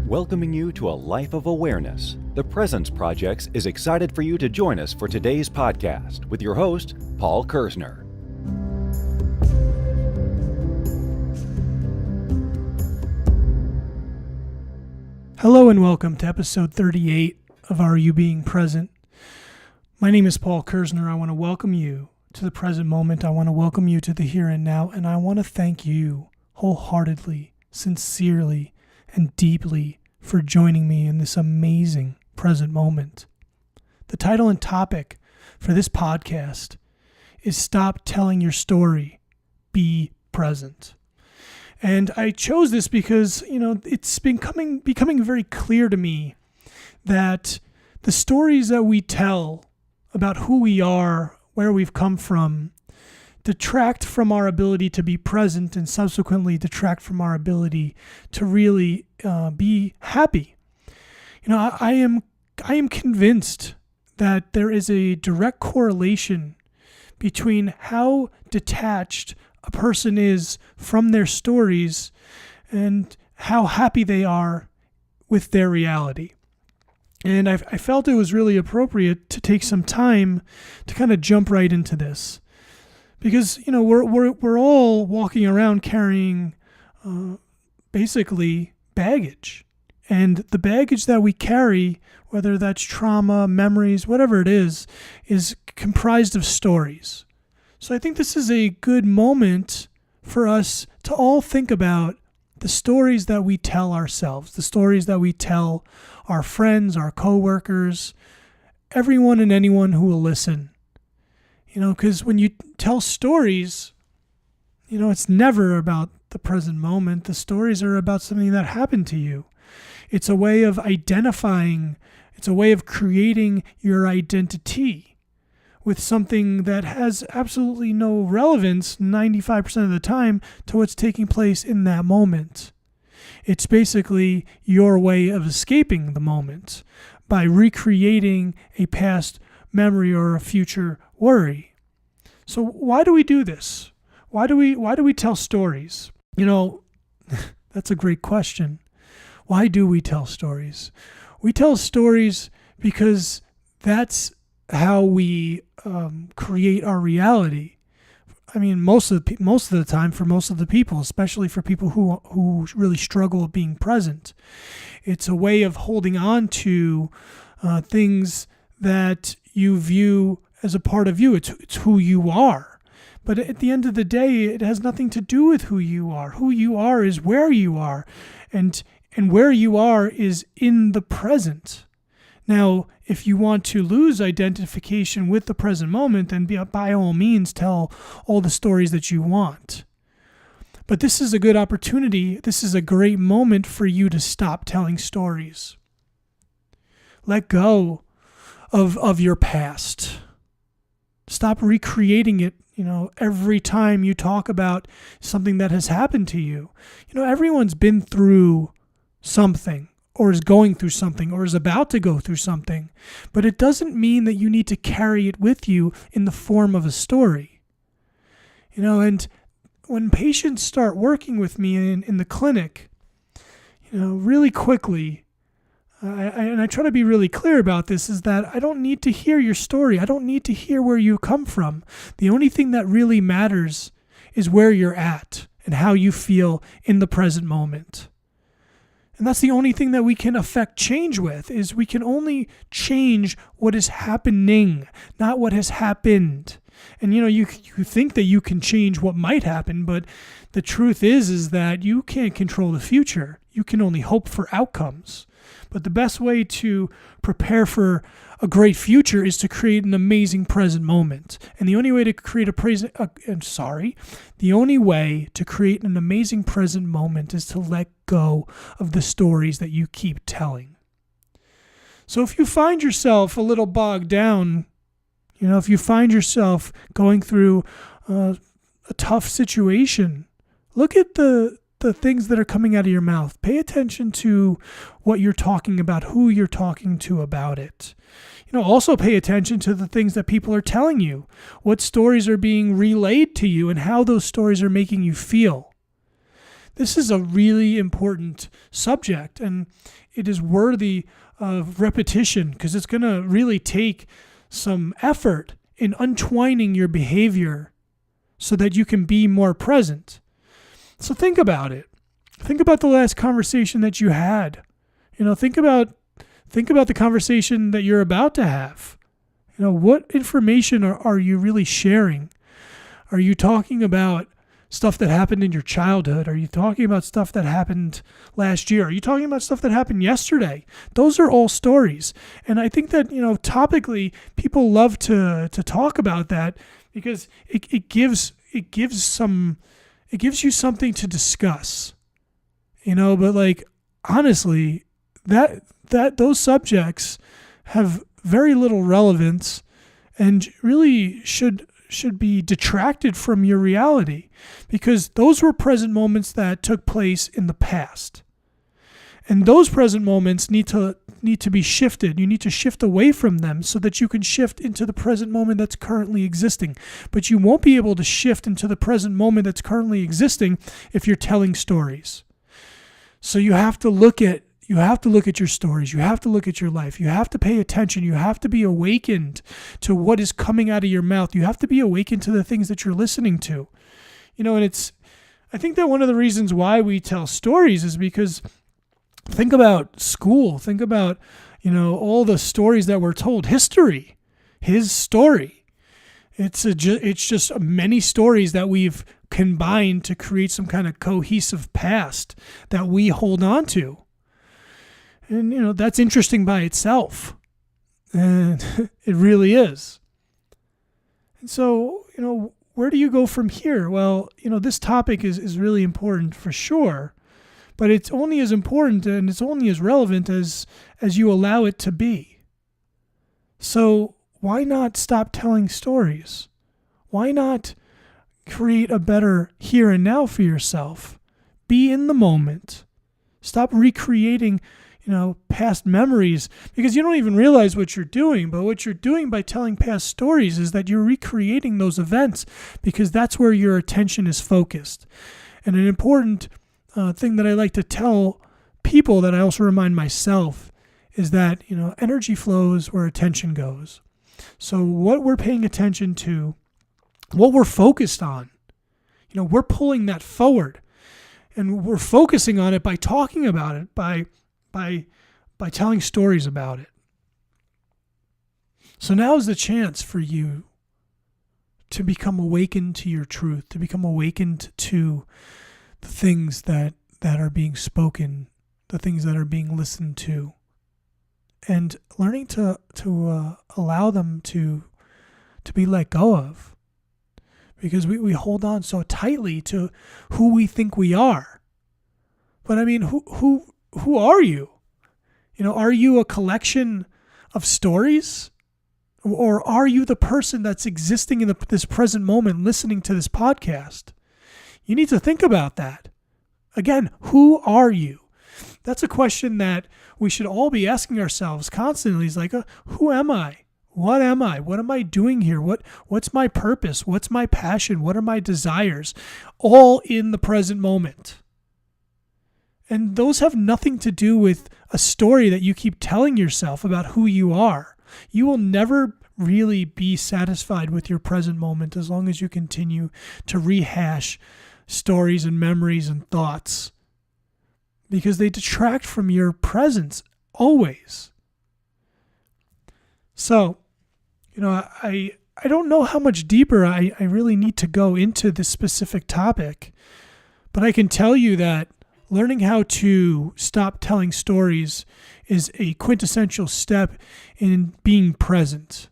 Welcoming you to a life of awareness, the Presence Project is excited for you to join us for today's podcast with your host, Paul Kerzner. Hello and welcome to episode 38 of Are You Being Present? My name is Paul Kerzner. I want to welcome you to the present moment. I want to welcome you to the here and now, and I want to thank you wholeheartedly, sincerely, and deeply for joining me in this amazing present moment. The title and topic for this podcast is Stop Telling Your Story, Be Present. And I chose this because, it's becoming very clear to me that the stories that we tell about who we are, where we've come from, detract from our ability to be present and subsequently detract from our ability to really be happy. I am convinced that there is a direct correlation between how detached a person is from their stories and how happy they are with their reality. And I felt it was really appropriate to take some time to kind of jump right into this. Because, we're all walking around carrying basically baggage. And the baggage that we carry, whether that's trauma, memories, whatever it is comprised of stories. So I think this is a good moment for us to all think about the stories that we tell ourselves, the stories that we tell our friends, our coworkers, everyone and anyone who will listen. Because when you tell stories, it's never about the present moment. The stories are about something that happened to you. It's a way of identifying, it's a way of creating your identity with something that has absolutely no relevance 95% of the time to what's taking place in that moment. It's basically your way of escaping the moment by recreating a past memory or a future worry. So why do we do this? Why do we tell stories? That's a great question. Why do we tell stories? We tell stories because that's how we create our reality. I mean, most of the time, for most of the people, especially for people who really struggle with being present, it's a way of holding on to things that you view as a part of you. It's who you are. But at the end of the day, it has nothing to do with who you are. Who you are is where you are, and where you are is in the present. Now, if you want to lose identification with the present moment, then by all means tell all the stories that you want. But this is a good opportunity. This is a great moment for you to stop telling stories. Let go of your past. Stop recreating it, every time you talk about something that has happened to you. Everyone's been through something, or is going through something, or is about to go through something. But it doesn't mean that you need to carry it with you in the form of a story. And when patients start working with me in the clinic, really quickly, I try to be really clear about this, is that I don't need to hear your story. I don't need to hear where you come from. The only thing that really matters is where you're at and how you feel in the present moment. And that's the only thing that we can affect change with, is we can only change what is happening, not what has happened. And you think that you can change what might happen, but the truth is that you can't control the future. You can only hope for outcomes. But the best way to prepare for a great future is to create an amazing present moment. And the only way to create an amazing present moment is to let go of the stories that you keep telling. So if you find yourself a little bogged down, if you find yourself going through a tough situation, look at the things that are coming out of your mouth. Pay attention to what you're talking about, who you're talking to about it. Also pay attention to the things that people are telling you, what stories are being relayed to you, and how those stories are making you feel. This is a really important subject, and it is worthy of repetition because it's going to really take some effort in untwining your behavior so that you can be more present. So think about it. Think about the last conversation that you had. Think about the conversation that you're about to have. What information are you really sharing? Are you talking about stuff that happened in your childhood? Are you talking about stuff that happened last year? Are you talking about stuff that happened yesterday? Those are all stories. And I think that, topically, people love to talk about that because it gives you something to discuss. But like, honestly, that those subjects have very little relevance and really should be detracted from your reality, because those were present moments that took place in the past. And those present moments need to be shifted. You need to shift away from them so that you can shift into the present moment that's currently existing. But you won't be able to shift into the present moment that's currently existing if you're telling stories. So you have to look at your stories. You have to look at your life. You have to pay attention. You have to be awakened to what is coming out of your mouth. You have to be awakened to the things that you're listening to. And I think that one of the reasons why we tell stories is because think about school. Think about, all the stories that we're told. History, his story. It's just many stories that we've combined to create some kind of cohesive past that we hold on to. And, that's interesting by itself. And it really is. And so, where do you go from here? Well, this topic is really important for sure, but it's only as important and it's only as relevant as you allow it to be. So why not stop telling stories? Why not create a better here and now for yourself? Be in the moment. Stop recreating past memories, because you don't even realize what you're doing. But what you're doing by telling past stories is that you're recreating those events, because that's where your attention is focused. And an important thing that I like to tell people, that I also remind myself, is that, energy flows where attention goes. So what we're paying attention to, what we're focused on, we're pulling that forward, and we're focusing on it by talking about it, by telling stories about it. So now is the chance for you to become awakened to your truth, to become awakened to the things that are being spoken, the things that are being listened to, and learning to allow them to be let go of. Because we hold on so tightly to who we think we are. But I mean, who are you? Are you a collection of stories? Or are you the person that's existing in this present moment listening to this podcast? You need to think about that. Again, who are you? That's a question that we should all be asking ourselves constantly. It's like, who am I? What am I? What am I doing here? What's my purpose? What's my passion? What are my desires? All in the present moment. And those have nothing to do with a story that you keep telling yourself about who you are. You will never really be satisfied with your present moment as long as you continue to rehash stories and memories and thoughts, because they detract from your presence always. So, I don't know how much deeper I really need to go into this specific topic, but I can tell you that learning how to stop telling stories is a quintessential step in being present.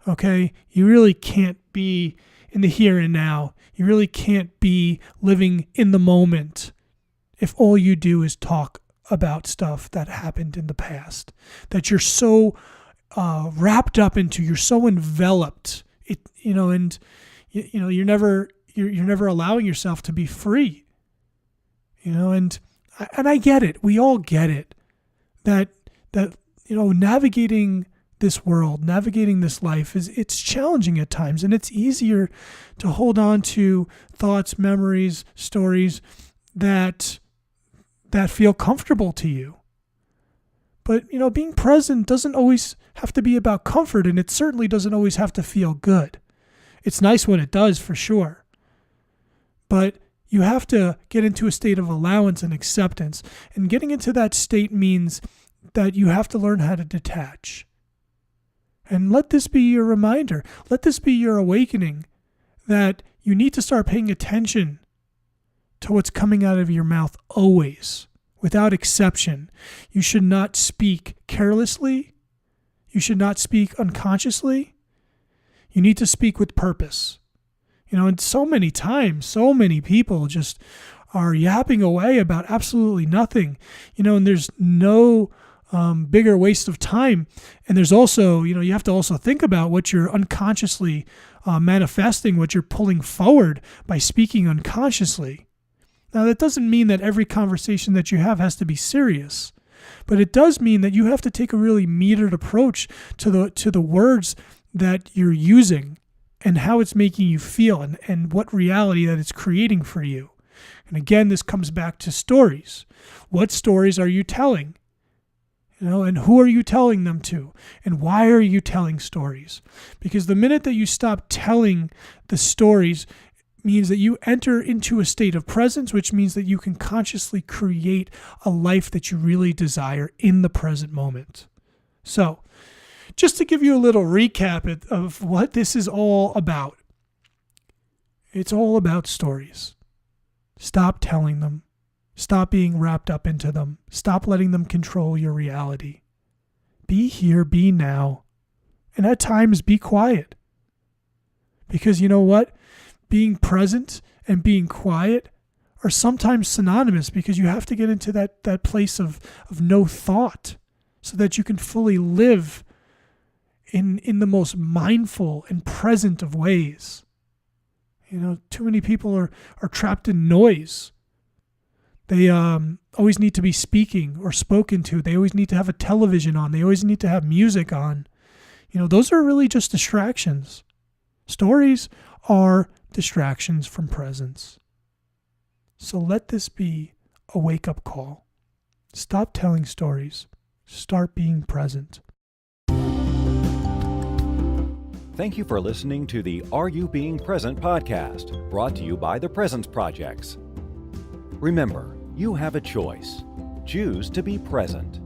Okay? You really can't be in the here and now. You really can't be living in the moment if all you do is talk about stuff that happened in the past, that you're so wrapped up into, you're so enveloped, and you're never allowing yourself to be free. And I get it. We all get it. That navigating this world, navigating this life it's challenging at times, and it's easier to hold on to thoughts, memories, stories that feel comfortable to you. But, being present doesn't always have to be about comfort, and it certainly doesn't always have to feel good. It's nice when it does, for sure. But you have to get into a state of allowance and acceptance. And getting into that state means that you have to learn how to detach. And let this be your reminder. Let this be your awakening that you need to start paying attention to what's coming out of your mouth always, without exception. You should not speak carelessly. You should not speak unconsciously. You need to speak with purpose. And so many times, so many people just are yapping away about absolutely nothing, and there's no bigger waste of time. And there's also, you have to also think about what you're unconsciously manifesting, what you're pulling forward by speaking unconsciously. Now, that doesn't mean that every conversation that you have has to be serious, but it does mean that you have to take a really metered approach to the words that you're using and how it's making you feel and what reality that it's creating for you. And again, this comes back to stories. What stories are you telling? And who are you telling them to? And why are you telling stories? Because the minute that you stop telling the stories means that you enter into a state of presence, which means that you can consciously create a life that you really desire in the present moment. So, just to give you a little recap of what this is all about. It's all about stories. Stop telling them. Stop being wrapped up into them. Stop letting them control your reality. Be here, be now, and at times be quiet. Because you know what? Being present and being quiet are sometimes synonymous, because you have to get into that place of no thought so that you can fully live in the most mindful and present of ways. Too many people are trapped in noise. They always need to be speaking or spoken to. They always need to have a television on. They always need to have music on. Those are really just distractions. Stories are distractions from presence. So let this be a wake-up call. Stop telling stories. Start being present. Thank you for listening to the Are You Being Present podcast, brought to you by the Presence Projects. Remember, you have a choice. Choose to be present.